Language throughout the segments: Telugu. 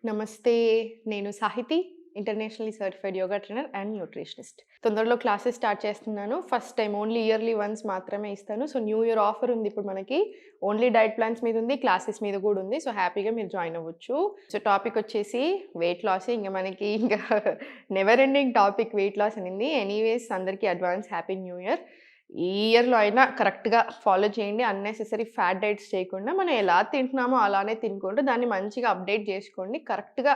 నమస్తే. నేను Sahithi, internationally certified yoga trainer and nutritionist. తొందరలో క్లాసెస్ స్టార్ట్ చేస్తున్నాను. First time only yearly once మాత్రమే ఇస్తాను. సో న్యూ ఇయర్ ఆఫర్ ఉంది ఇప్పుడు మనకి. ఓన్లీ డైట్ ప్లాన్స్ మీద ఉంది, క్లాసెస్ మీద కూడా ఉంది. సో హ్యాపీగా మీరు జాయిన్ అవ్వచ్చు. సో టాపిక్ వచ్చేసి వెయిట్ లాస్. మనకి ఇంకా never ending topic weight loss అనింది. ఎనీవేస్ అందరికీ అడ్వాన్స్ హ్యాపీ న్యూ ఇయర్. ఈ ఇయర్లో అయినా కరెక్ట్గా ఫాలో చేయండి. అన్నెసెసరీ ఫ్యాట్ డైట్స్ చేయకుండా మనం ఎలా తింటున్నామో అలానే తినుకుంటూ దాన్ని మంచిగా అప్డేట్ చేసుకోండి. కరెక్ట్గా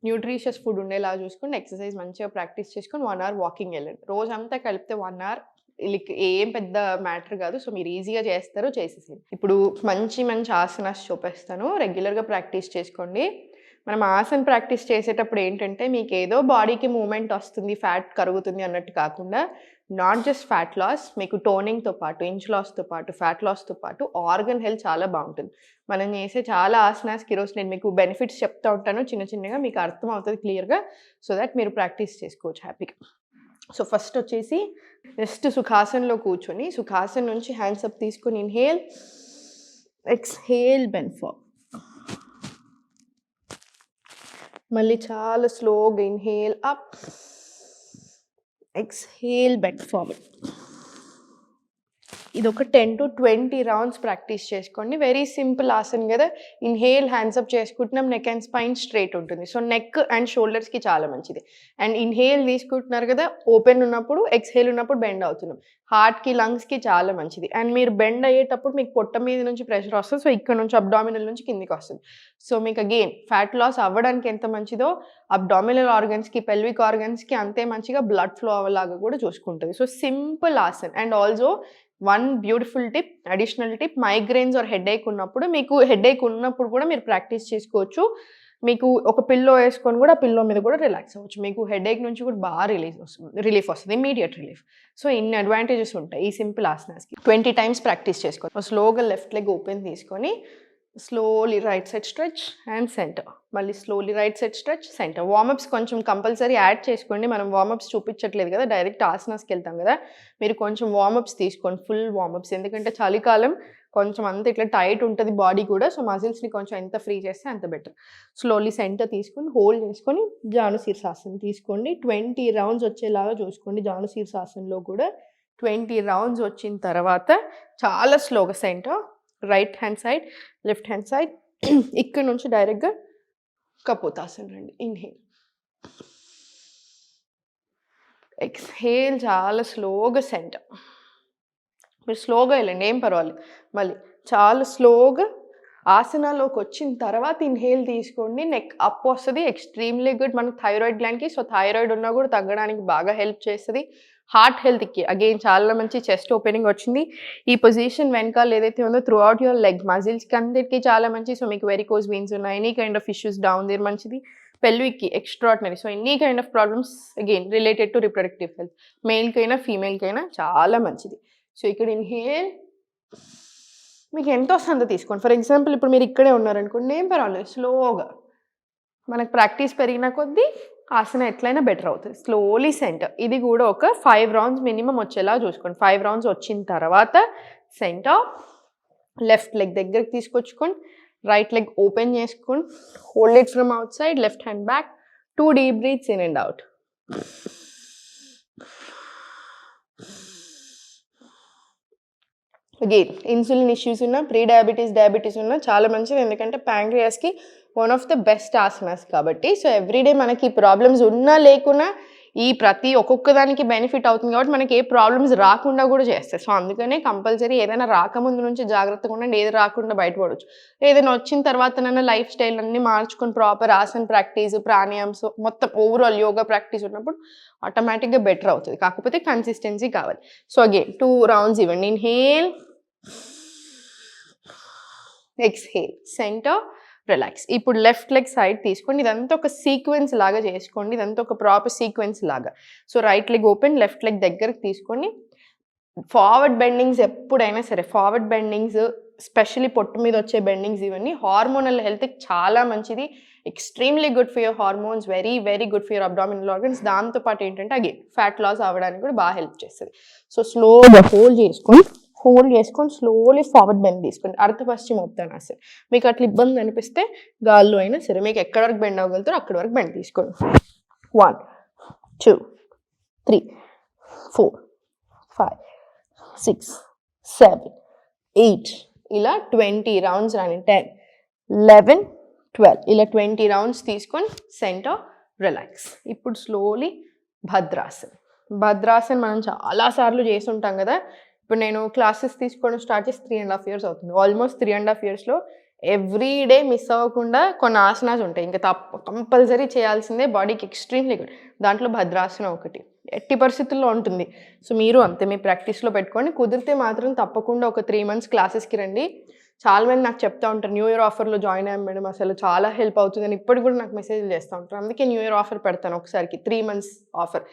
న్యూట్రిషియస్ ఫుడ్ ఉండేలా చూసుకోండి. ఎక్సర్సైజ్ మంచిగా ప్రాక్టీస్ చేసుకొని 1 అవర్ వాకింగ్ వెళ్ళండి. రోజంతా కలిపితే 1 అవర్ ఏం పెద్ద మ్యాటర్ కాదు. సో మీరు ఈజీగా చేస్తారో చేసేసేయండి. ఇప్పుడు మంచి మంచి ఆసనాస్ చూపిస్తాను. రెగ్యులర్గా ప్రాక్టీస్ చేసుకోండి. మనం ఆసన ప్రాక్టీస్ చేసేటప్పుడు ఏంటంటే మీకు ఏదో బాడీకి మూమెంట్ వస్తుంది, ఫ్యాట్ కరుగుతుంది అన్నట్టు కాకుండా నాట్ జస్ట్ ఫ్యాట్ లాస్, మీకు టోనింగ్తో పాటు, ఇంచ్ లాస్తో పాటు, ఫ్యాట్ లాస్తో పాటు ఆర్గన్ హెల్త్ చాలా బాగుంటుంది. మనం చేసే చాలా ఆసనాస్కి ఈరోజు నేను మీకు బెనిఫిట్స్ చెప్తా ఉంటాను. చిన్న చిన్నగా మీకు అర్థం అవుతుంది క్లియర్గా. సో దట్ మీరు ప్రాక్టీస్ చేసుకోవచ్చు హ్యాపీగా. సో ఫస్ట్ వచ్చేసి జస్ట్ సుఖాసన్లో కూర్చొని సుఖాసన్ నుంచి హ్యాండ్స్ అప్ తీసుకొని ఇన్హేల్, ఎక్స్హేల్, బెండ్ ఫార్వర్డ్. మళ్ళీ చాలా స్లోగా inhale up, exhale, bend forward. ఇది ఒక 10 to 20 రౌండ్స్ ప్రాక్టీస్ చేసుకోండి. వెరీ సింపుల్ ఆసన్ కదా. ఇన్హేల్ హ్యాండ్స్ అప్ చేసుకుంటున్నాం, నెక్ అండ్ స్పైన్ స్ట్రైట్ ఉంటుంది. సో నెక్ అండ్ షోల్డర్స్కి చాలా మంచిది. అండ్ ఇన్హేల్ తీసుకుంటున్నారు కదా, ఓపెన్ ఉన్నప్పుడు, ఎక్స్హేల్ ఉన్నప్పుడు బెండ్ అవుతున్నాం. హార్ట్కి, లంగ్స్కి చాలా మంచిది. అండ్ మీరు బెండ్ అయ్యేటప్పుడు మీకు పొట్ట మీద నుంచి ప్రెషర్ వస్తుంది. సో ఇక్కడ నుంచి అబ్డామినల్ నుంచి కిందికి వస్తుంది. సో మీకు అగైన్ ఫ్యాట్ లాస్ అవ్వడానికి ఎంత మంచిదో అబ్డామినల్ ఆర్గన్స్కి, పెల్విక్ ఆర్గన్స్కి అంతే మంచిగా బ్లడ్ ఫ్లో అవ్వలాగా కూడా చూసుకుంటుంది. So simple asan. And also one beautiful tip, additional tip, migraines or headache ఉన్నప్పుడు, మీకు హెడేక్ ఉన్నప్పుడు కూడా మీరు ప్రాక్టీస్ చేసుకోవచ్చు. మీకు ఒక పిల్లో వేసుకొని కూడా ఆ పిల్లో మీద కూడా రిలాక్స్ అవ్వచ్చు. మీకు హెడేక్ నుంచి కూడా బాగా రిలీఫ్ వస్తుంది, ఇమీడియట్ రిలీఫ్. సో ఇన్ని అడ్వాంటేజెస్ ఉంటాయి ఈ సింపుల్ ఆసనాస్కి. 20 టైమ్స్ ప్రాక్టీస్ చేసుకోవాలి. స్లోగా లెఫ్ట్ లెగ్ ఓపెన్ తీసుకొని slowly right side stretch and centre. మళ్ళీ slowly right side stretch, centre. Warmups కొంచెం కంపల్సరీ యాడ్ చేసుకోండి. మనం వార్మప్స్ చూపించట్లేదు కదా, డైరెక్ట్ ఆసనాస్కి వెళ్తాం కదా. మీరు కొంచెం వార్మప్స్ తీసుకోండి, ఫుల్ వార్మప్స్. ఎందుకంటే చలికాలం కొంచెం అంత ఇట్లా టైట్ ఉంటుంది బాడీ కూడా. సో మజిల్స్ని కొంచెం ఎంత ఫ్రీ చేస్తే అంత బెటర్. స్లోలీ సెంటర్ తీసుకొని హోల్డ్ చేసుకొని జాను శీర్షాసనం తీసుకోండి. 20 రౌండ్స్ వచ్చేలాగా చూసుకోండి. జాను శీర్షాసనంలో కూడా 20 రౌండ్స్ వచ్చిన తర్వాత చాలా స్లోగా centre, right hand side, left hand side, ఇక్కడ నుంచి డైరెక్ట్గా కపోతాసన్ రండి. ఇన్హేల్, ఎక్స్హేల్, చాలా స్లోగా సెంటర్. మీరు స్లోగా వెళ్ళండి, ఏం పర్వాలేదు. మళ్ళీ చాలా స్లోగా ఆసనాలోకి వచ్చిన తర్వాత ఇన్హేల్ తీసుకోండి. నెక్ అప్ వస్తుంది, ఎక్స్ట్రీమ్లీ గుడ్ మనకు థైరాయిడ్ గ్లాండ్కి. సో థైరాయిడ్ ఉన్నా కూడా తగ్గడానికి బాగా హెల్ప్ చేస్తుంది. హార్ట్ హెల్త్కి అగైన్ చాలా మంచి చెస్ట్ ఓపెనింగ్ వచ్చింది. ఈ పొజిషన్ వెనకాల ఏదైతే ఉందో త్రూ అవుట్ యువర్ లెగ్ మజిల్స్కి అన్నిటికీ చాలా మంచి. సో మీకు వెరికోజ్ వెయిన్స్ ఉన్నాయి, any kind of issues down there మంచిది. పెల్విక్కి extraordinary. So any kind of problems again related to reproductive health, మేల్కైనా ఫీమేల్కైనా చాలా మంచిది. సో ఇక్కడ ఇన్హేల్, మీకు ఎంత వస్తుందో తీసుకోండి. ఫర్ ఎగ్జాంపుల్ ఇప్పుడు మీరు ఇక్కడే ఉన్నారనుకోండి, ఏం పర్వాలేదు, స్లోగా మనకు ప్రాక్టీస్ పెరిగిన కొద్దీ ఆసన ఎట్లయినా బెటర్ అవుతుంది. Slowly centre. ఇది కూడా ఒక 5 రౌండ్స్ మినిమం వచ్చేలా చూసుకోండి. 5 రౌండ్స్ వచ్చిన తర్వాత సెంటర్, లెఫ్ట్ లెగ్ దగ్గరికి తీసుకొచ్చుకోండి, రైట్ లెగ్ ఓపెన్ చేసుకోండి, hold it from outside, left hand back, 2 deep breaths in and out. Again insulin issues ఉన్నా, ప్రీ డయాబెటీస్ ఉన్నా చాలా మంచిది. ఎందుకంటే ప్యాంక్రియాస్కి one of the best asanas కాబట్టి. సో ఎవ్రీడే మనకి ప్రాబ్లమ్స్ ఉన్నా లేకున్నా ఈ ప్రతి ఒక్కొక్క దానికి బెనిఫిట్ అవుతుంది కాబట్టి మనకి ఏ ప్రాబ్లమ్స్ రాకుండా కూడా చేస్తాయి. సో అందుకనే కంపల్సరీ ఏదైనా రాకముందు నుంచి జాగ్రత్తగా ఉండండి, ఏది రాకుండా బయటపడవచ్చు. ఏదైనా వచ్చిన తర్వాతనైనా లైఫ్ స్టైల్ అన్నీ మార్చుకొని ప్రాపర్ ఆసన్ ప్రాక్టీస్, ప్రాణాయామ్స్, మొత్తం ఓవరాల్ యోగా ప్రాక్టీస్ ఉన్నప్పుడు ఆటోమేటిక్గా బెటర్ అవుతుంది. కాకపోతే కన్సిస్టెన్సీ కావాలి. సో అగైన్ 2 రౌండ్స్ ఇవ్వండి. Inhale, exhale, centre, relax. ఇప్పుడు లెఫ్ట్ లెగ్ సైడ్ తీసుకోండి. ఇదంతా ఒక సీక్వెన్స్ లాగా చేసుకోండి. ఇదంతా ఒక ప్రాపర్ సీక్వెన్స్ లాగా. So right leg open, left leg దగ్గరకు తీసుకొని ఫార్వర్డ్ బెండింగ్స్ ఎప్పుడైనా సరే, ఫార్వర్డ్ బెండింగ్స్ స్పెషల్లీ పొట్టు మీద వచ్చే బెండింగ్స్, ఇవన్నీ హార్మోనల్ హెల్త్కి చాలా మంచిది. Extremely good for your hormones, very very good for your abdominal organs. దాంతోపాటు ఏంటంటే అగైన్ ఫ్యాట్ లాస్ అవ్వడానికి కూడా బాగా హెల్ప్ చేస్తుంది. సో స్లోగా హోల్డ్ చేసుకొని హోల్డ్ చేసుకొని స్లోలీ ఫార్వర్డ్ బెండ్ తీసుకోండి. అర్ధపశ్చిమోత్తానాసన. మీకు అట్లా ఇబ్బంది అనిపిస్తే గాల్లో అయినా సరే మీకు ఎక్కడి వరకు బెండ్ అవ్వగలుగుతారో అక్కడి వరకు బెండ్ తీసుకోండి. 1 2 3 4 5 6 7 8 ఇలా 20 రౌండ్స్ రాని. 10 11 12 ఇలా 20 రౌండ్స్ తీసుకొని సెంటర్ రిలాక్స్. ఇప్పుడు స్లోలీ భద్రాసన్. భద్రాసన్ మనం చాలాసార్లు చేసి ఉంటాం కదా. ఇప్పుడు నేను క్లాసెస్ తీసుకోవడం స్టార్ట్ చేసి 3.5 years అవుతుంది. ఆల్మోస్ట్ 3.5 yearsలో ఎవ్రీ డే మిస్ అవ్వకుండా కొన్ని ఆసనాస్ ఉంటాయి. ఇంకా కంపల్సరీ చేయాల్సిందే, బాడీకి ఎక్స్ట్రీమ్లీ గుడ్. దాంట్లో భద్రాసనం ఒకటి ఎట్టి పరిస్థితుల్లో ఉంటుంది. సో మీరు అంతే మీ ప్రాక్టీస్లో పెట్టుకోండి. కుదిరితే మాత్రం తప్పకుండా ఒక 3 months క్లాసెస్కి రండి. చాలామంది నాకు చెప్తా ఉంటారు, న్యూ ఇయర్ ఆఫర్లో జాయిన్ అయ్యాం మేడం, అసలు చాలా హెల్ప్ అవుతుంది అని ఇప్పటికి కూడా నాకు మెసేజ్లు చేస్తూ ఉంటారు. అందుకే న్యూ ఇయర్ ఆఫర్ పెడతాను ఒకసారికి, 3 months ఆఫర్.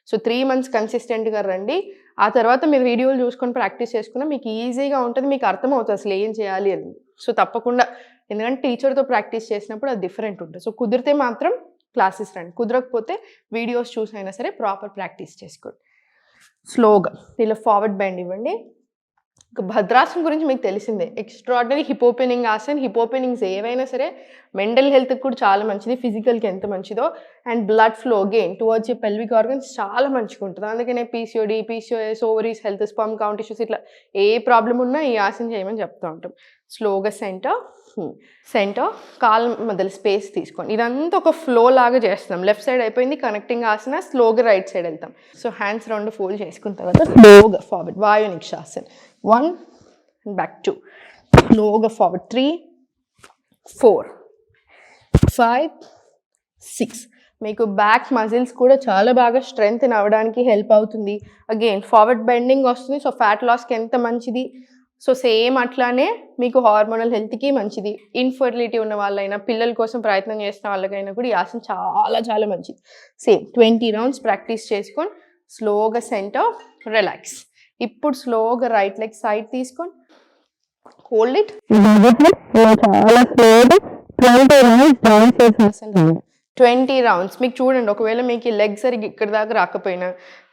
సో 3 months కన్సిస్టెంట్గా రండి. ఆ తర్వాత మీరు వీడియోలు చూసుకొని ప్రాక్టీస్ చేసుకున్నా మీకు ఈజీగా ఉంటుంది, మీకు అర్థమవుతుంది అసలు ఏం చేయాలి అని. సో తప్పకుండా, ఎందుకంటే టీచర్తో ప్రాక్టీస్ చేసినప్పుడు అది డిఫరెంట్ ఉంటుంది. సో కుదిరితే మాత్రం క్లాసెస్ రండి, కుదరకపోతే వీడియోస్ చూసైనా సరే ప్రాపర్ ప్రాక్టీస్ చేసుకోండి. స్లోగా ఇలా ఫార్వర్డ్ బెండ్ ఇవ్వండి. భద్రాసనం గురించి మీకు తెలిసిందే, extraordinary hip opening asan. Hip openings ఏవైనా సరే మెంటల్ హెల్త్కి కూడా చాలా మంచిది, ఫిజికల్కి ఎంత మంచిదో. And blood flow gain towards your pelvic organs చాలా మంచిగా ఉంటుంది. అందుకనే PCOD, PCOS, ovaries health, sperm count issues ఇట్లా ఏ ప్రాబ్లం ఉన్నా ఈ ఆసన చేయమని చెప్తూ ఉంటాం. స్లోగా సెంటర్ కాల్ మధ్యలో స్పేస్ తీసుకోండి. ఇదంతా ఒక ఫ్లో లాగా చేస్తున్నాం. లెఫ్ట్ సైడ్ అయిపోయింది కనెక్టింగ్ ఆసన, స్లోగా రైట్ సైడ్ వెళ్తాం. సో హ్యాండ్స్ 2 ఫోల్డ్ చేసుకున్న తర్వాత స్లోగా ఫార్వర్డ్ వాయు నిక్షాసన్. 1 and back 2. స్లోగా ఫార్వర్డ్ 3 4 5 6. మీకు బ్యాక్ మజిల్స్ కూడా చాలా బాగా స్ట్రెంగ్త్ అవ్వడానికి హెల్ప్ అవుతుంది. అగైన్ ఫార్వర్డ్ బెండింగ్ వస్తుంది, సో ఫ్యాట్ లాస్కి ఎంత మంచిది. సో సేమ్ అట్లానే మీకు హార్మోనల్ హెల్త్కి మంచిది. ఇన్ఫర్టిలిటీ ఉన్న వాళ్ళైనా, పిల్లల కోసం ప్రయత్నం చేసిన వాళ్ళకైనా కూడా ఈ ఆసన చాలా చాలా మంచిది. సేమ్ 20 rounds ప్రాక్టీస్ చేసుకొని స్లోగా సెంటర్ రిలాక్స్. ఇప్పుడు స్లోగా రైట్ లెగ్ సైడ్ తీసుకొని హోల్డ్ ఇట్. చాలా స్లోగా 20 rounds. మీకు చూడండి, ఒకవేళ మీకు ఈ లెగ్ సరిగ్గా ఇక్కడ దాకా రాకపోయినా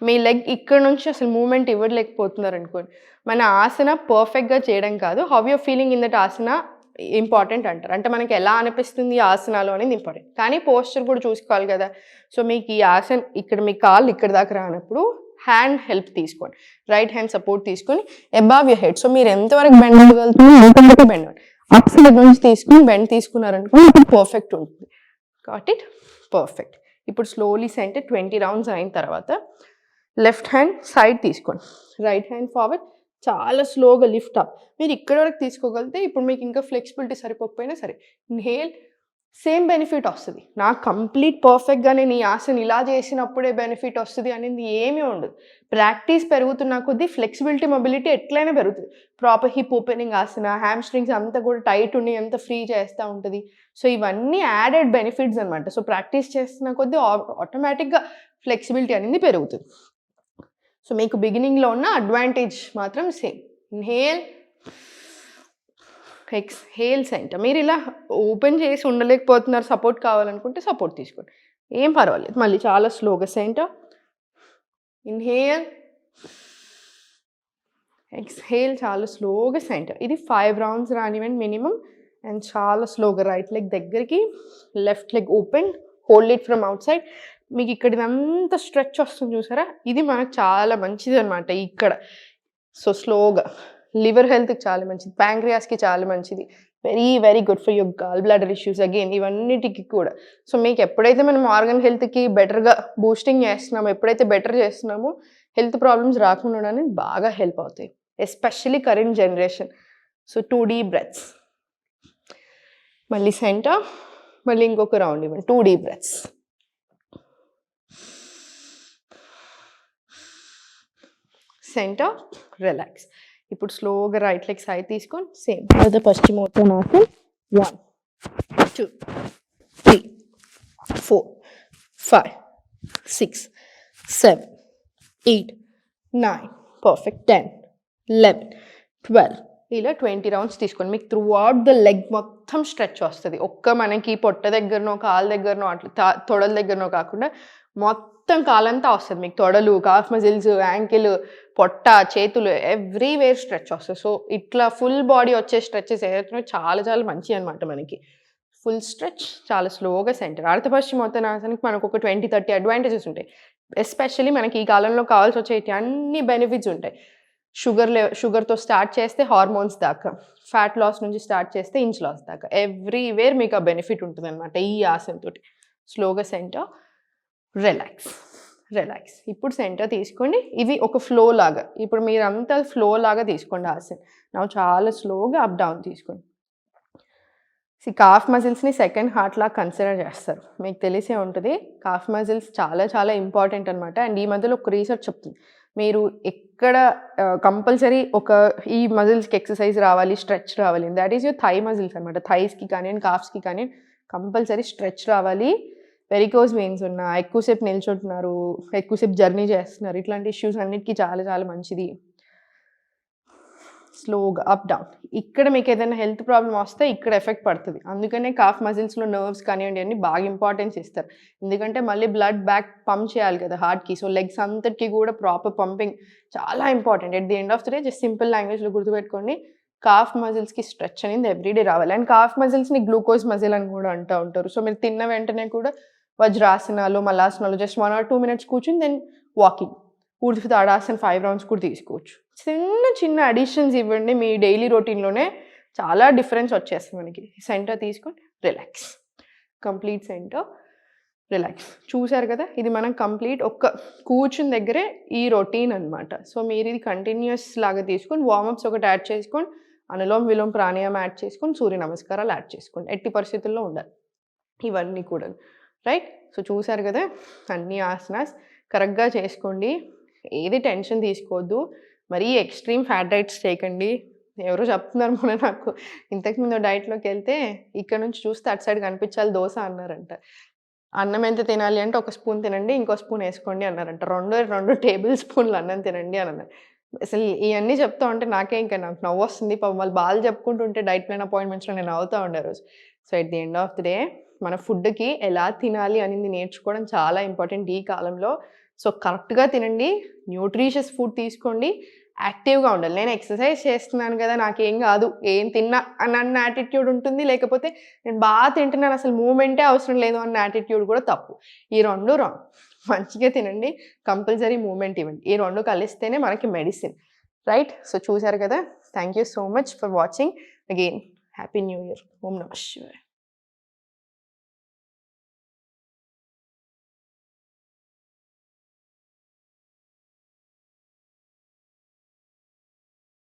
మీ లెగ్ ఇక్కడ నుంచి అసలు మూమెంట్ ఇవ్వలేకపోతున్నారు అనుకోండి, మన ఆసన పర్ఫెక్ట్గా చేయడం కాదు, how you're feeling in that asana important అంటారు. అంటే మనకి ఎలా అనిపిస్తుంది ఆసనాలు అనేది ఇంపార్టెంట్, కానీ పోస్చర్ కూడా చూసుకోవాలి కదా. సో మీకు ఈ ఆసన ఇక్కడ మీ కాళ్ళు ఇక్కడ దాకా రానప్పుడు హ్యాండ్ హెల్ప్ తీసుకోండి, రైట్ హ్యాండ్ సపోర్ట్ తీసుకొని అబావ్ యువర్ హెడ్. సో మీరు ఎంతవరకు బెండ్ అవ్వగలుగుతున్నారు అంతవరకు బెండ్ అవ్వండి. అప్ సైడ్ నుంచి తీసుకుని బెండ్ తీసుకున్నారనుకో ఇప్పుడు పర్ఫెక్ట్ ఉంటుంది. Got it, perfect. ఇప్పుడు స్లోలీ సెంటర్ 20 rounds అయిన తర్వాత లెఫ్ట్ హ్యాండ్ సైడ్ తీసుకోండి, రైట్ హ్యాండ్ ఫార్వర్డ్, చాలా స్లోగా లిఫ్ట్ అప్. మీరు ఇక్కడ వరకు తీసుకోగలిగితే ఇప్పుడు మీకు ఇంకా ఫ్లెక్సిబిలిటీ సరిపోకపోయినా సరే ఇన్హేల్, సేమ్ బెనిఫిట్ వస్తుంది. నాకు కంప్లీట్ పర్ఫెక్ట్గా నేను ఈ ఆసన ఇలా చేసినప్పుడే బెనిఫిట్ వస్తుంది అనేది ఏమీ ఉండదు. ప్రాక్టీస్ పెరుగుతున్న కొద్దీ ఫ్లెక్సిబిలిటీ, మొబిలిటీ ఎట్లయినా పెరుగుతుంది. ప్రాపర్ హిప్ ఓపెనింగ్ ఆసన, హ్యామ్ స్ట్రింగ్స్ అంతా కూడా టైట్ ఉండి ఎంత ఫ్రీ చేస్తూ ఉంటుంది. సో ఇవన్నీ యాడెడ్ బెనిఫిట్స్ అనమాట. సో ప్రాక్టీస్ చేస్తున్న కొద్దీ ఆటోమేటిక్గా ఫ్లెక్సిబిలిటీ అనేది పెరుగుతుంది. సో మీకు బిగినింగ్లో ఉన్న అడ్వాంటేజ్ మాత్రం సేమ్. Inhale, exhale centre. మీరు ఇలా ఓపెన్ చేసి ఉండలేకపోతున్నారు, సపోర్ట్ కావాలనుకుంటే సపోర్ట్ తీసుకోండి, ఏం పర్వాలేదు. మళ్ళీ చాలా స్లోగా సెంటర్, ఇన్హేల్, ఎక్స్హేల్, చాలా స్లోగా సెంటర్. ఇది 5 rounds రానివ్వండి మినిమం. అండ్ చాలా స్లోగా రైట్ లెగ్ దగ్గరికి, left leg open, hold it from out side. మీకు ఇక్కడ ఇదంతా స్ట్రెచ్ వస్తుంది చూసారా, ఇది మనకు చాలా మంచిది అనమాట ఇక్కడ. సో స్లోగా లివర్ హెల్త్కి చాలా మంచిది, ప్యాంక్రియాస్కి చాలా మంచిది, very very good for your gall bladder issues again ఇవన్నిటికి కూడా. సో మీకు ఎప్పుడైతే మనం ఆర్గన్ హెల్త్కి బెటర్గా బూస్టింగ్ చేస్తున్నామో, ఎప్పుడైతే బెటర్ చేస్తున్నామో హెల్త్ ప్రాబ్లమ్స్ రాకుండా ఉండడానికి బాగా హెల్ప్ అవుతాయి, especially current generation. So 2 deep breaths. మళ్ళీ సెంటర్, మళ్ళీ ఇంకొక రౌండ్ ఇవ్వండి, 2 deep breaths. Centre, relax. ఇప్పుడు స్లోగా రైట్ లెగ్ సైడ్ తీసుకొని సేమ్ పశ్చిమోత్తానాసన్. 1 2 3 4 5 6 7 8 9 పర్ఫెక్ట్. 10 11 12 ఇలా 20 rounds తీసుకోండి. మీకు త్రూ అవుట్ ద లెగ్ మొత్తం స్ట్రెచ్ వస్తుంది. ఒక్క మనకి పొట్ట దగ్గరనో, కాళ్ళ దగ్గరనో, అట్లా తొడల దగ్గరనో కాకుండా మొత్తం కాలంతా వస్తుంది మీకు. తొడలు, కాఫ్ మజిల్స్, యాంకిల్, పొట్ట, చేతులు ఎవ్రీవేర్ స్ట్రెచ్ వస్తుంది. సో ఇట్లా ఫుల్ బాడీ వచ్చే స్ట్రెచెస్ ఏదైతే చాలా చాలా మంచివి అనమాట మనకి. ఫుల్ స్ట్రెచ్, చాలా స్లోగా సెంటర్. అర్ధపశ్చిమోత్తనాసనకి మనకు ఒక 20-30 అడ్వాంటేజెస్ ఉంటాయి. ఎస్పెషల్లీ మనకి ఈ కాలంలో కావాల్సి వచ్చే అన్ని బెనిఫిట్స్ ఉంటాయి. షుగర్తో స్టార్ట్ చేస్తే హార్మోన్స్ దాకా, ఫ్యాట్ లాస్ నుంచి స్టార్ట్ చేస్తే ఇంచ్ లాస్ దాకా ఎవ్రీవేర్ మీకు ఆ బెనిఫిట్ ఉంటుంది అనమాట ఈ ఆసనతోటి. స్లోగా సెంటర్, రిలాక్స్. ఇప్పుడు సెంటర్ తీసుకోండి. ఇవి ఒక ఫ్లో లాగా, ఇప్పుడు మీరు అంతా ఫ్లో లాగా తీసుకోండి ఆసన. నా చాలా స్లోగా అప్ డౌన్ తీసుకోండి. కాఫ్ మజిల్స్ని సెకండ్ హార్ట్ లాగా కన్సిడర్ చేస్తారు. మీకు తెలిసే ఉంటుంది కాఫ్ మజిల్స్ చాలా చాలా ఇంపార్టెంట్ అనమాట. అండ్ ఈ మధ్యలో ఒక రీసెర్చ్ చెప్తుంది, మీరు ఎక్కడ కంపల్సరీ ఈ మజిల్స్కి ఎక్సర్సైజ్ రావాలి, స్ట్రెచ్ రావాలి. That is your thigh muscles అనమాట. థైస్కి కానివ్వండి, కాఫ్స్కి కానివ్వండి కంపల్సరీ స్ట్రెచ్ రావాలి. వెరికోస్ వెయిన్స్ ఉన్నా, ఎక్కువసేపు నిల్చుంటున్నారు, ఎక్కువసేపు జర్నీ చేస్తున్నారు, ఇట్లాంటి ఇష్యూస్ అన్నిటికీ చాలా చాలా మంచిది. స్లోగా అప్ డౌన్. ఇక్కడ మీకు ఏదైనా హెల్త్ ప్రాబ్లమ్ వస్తే ఇక్కడ ఎఫెక్ట్ పడుతుంది. అందుకనే కాఫ్ మజిల్స్లో నర్వ్స్ కానివ్వండి అన్ని బాగా ఇంపార్టెన్స్ ఇస్తారు. ఎందుకంటే మళ్ళీ బ్లడ్ బ్యాక్ పంప్ చేయాలి కదా హార్ట్కి. సో లెగ్స్ అంతటికి కూడా ప్రాపర్ పంపింగ్ చాలా important. At the end of the day just simple లాంగ్వేజ్లో గుర్తుపెట్టుకోండి, కాఫ్ మజిల్స్కి స్ట్రెచ్ అనేది ఎవ్రీడే రావాలి. అండ్ కాఫ్ మజిల్స్ని గ్లూకోజ్ మజిల్ అని కూడా అంటూ ఉంటారు. సో మీరు తిన్న వెంటనే కూడా వజ్రాసనాలు, మల్లాసనాలు జస్ట్ 1 or 2 minutes కూర్చుని దెన్ వాకింగ్, ఊర్ధ్వ తాడాసన 5 rounds కూడా తీసుకోవచ్చు. చిన్న అడిషన్స్ ఇవ్వండి, మీ డైలీ రొటీన్లోనే చాలా డిఫరెన్స్ వచ్చేస్తుంది మనకి. సెంటర్ తీసుకొని రిలాక్స్, కంప్లీట్ సెంటర్, రిలాక్స్. చూసారు కదా, ఇది మనం కంప్లీట్ ఒక్క కూర్చుని దగ్గరే ఈ రొటీన్ అనమాట. సో మీరు ఇది కంటిన్యూస్ లాగా తీసుకొని వార్మప్స్ ఒకటి యాడ్ చేసుకొని, అనులోమ్ విలోమ్ ప్రాణాయామం యాడ్ చేసుకొని, సూర్య నమస్కారాలు యాడ్ చేసుకోండి. ఎట్టి పరిస్థితుల్లో ఉండాలి ఇవన్నీ కూడా, రైట్? సో చూసారు కదా, అన్ని ఆసనాస్ కరెక్ట్గా చేసుకోండి. ఏది టెన్షన్ తీసుకోవద్దు, మరీ ఎక్స్ట్రీమ్ ఫ్యాట్ డైట్స్ చేయకండి. ఎవరో చెప్తున్నారు మొన్న నాకు, ఇంతకుముందు డైట్లోకి వెళ్తే ఇక్కడ నుంచి చూస్తే అటు సైడ్ కనిపించాలి దోశ అన్నారంట. అన్నం ఎంత తినాలి అంటే 1 స్పూన్ తినండి, ఇంకో స్పూన్ వేసుకోండి అన్నారంట. 2 టేబుల్ స్పూన్లు అన్నం తినండి అని అన్నారు. అసలు ఇవన్నీ చెప్తా ఉంటే నాకే ఇంకా నాకు నవ్వు వస్తుంది. పాపం వాళ్ళు బాగా చెప్పుకుంటుంటే డైట్ ప్లాన్ అపాయింట్మెంట్స్లో నేను అవుతూ ఉండే రోజు. So at the end of the day మన ఫుడ్కి ఎలా తినాలి అనేది నేర్చుకోవడం చాలా ఇంపార్టెంట్ ఈ కాలంలో. సో కరెక్ట్గా తినండి, న్యూట్రిషియస్ ఫుడ్ తీసుకోండి, యాక్టివ్గా ఉండాలి. నేను ఎక్సర్సైజ్ చేస్తున్నాను కదా, నాకేం కాదు, ఏం తిన్నా అన్న యాటిట్యూడ్ ఉంటుంది. లేకపోతే నేను బాగా తింటున్నాను, అసలు మూమెంటే అవసరం లేదు అన్న యాటిట్యూడ్ కూడా తప్పు. ఈ 2 రాంగ్. మంచిగా తినండి, కంపల్సరీ మూమెంట్ ఇవ్వండి. ఈ 2 కలిస్తేనే మనకి మెడిసిన్, రైట్? సో చూసారు కదా, thank you so much for watching. Again happy new year. Om నమః శివాయ.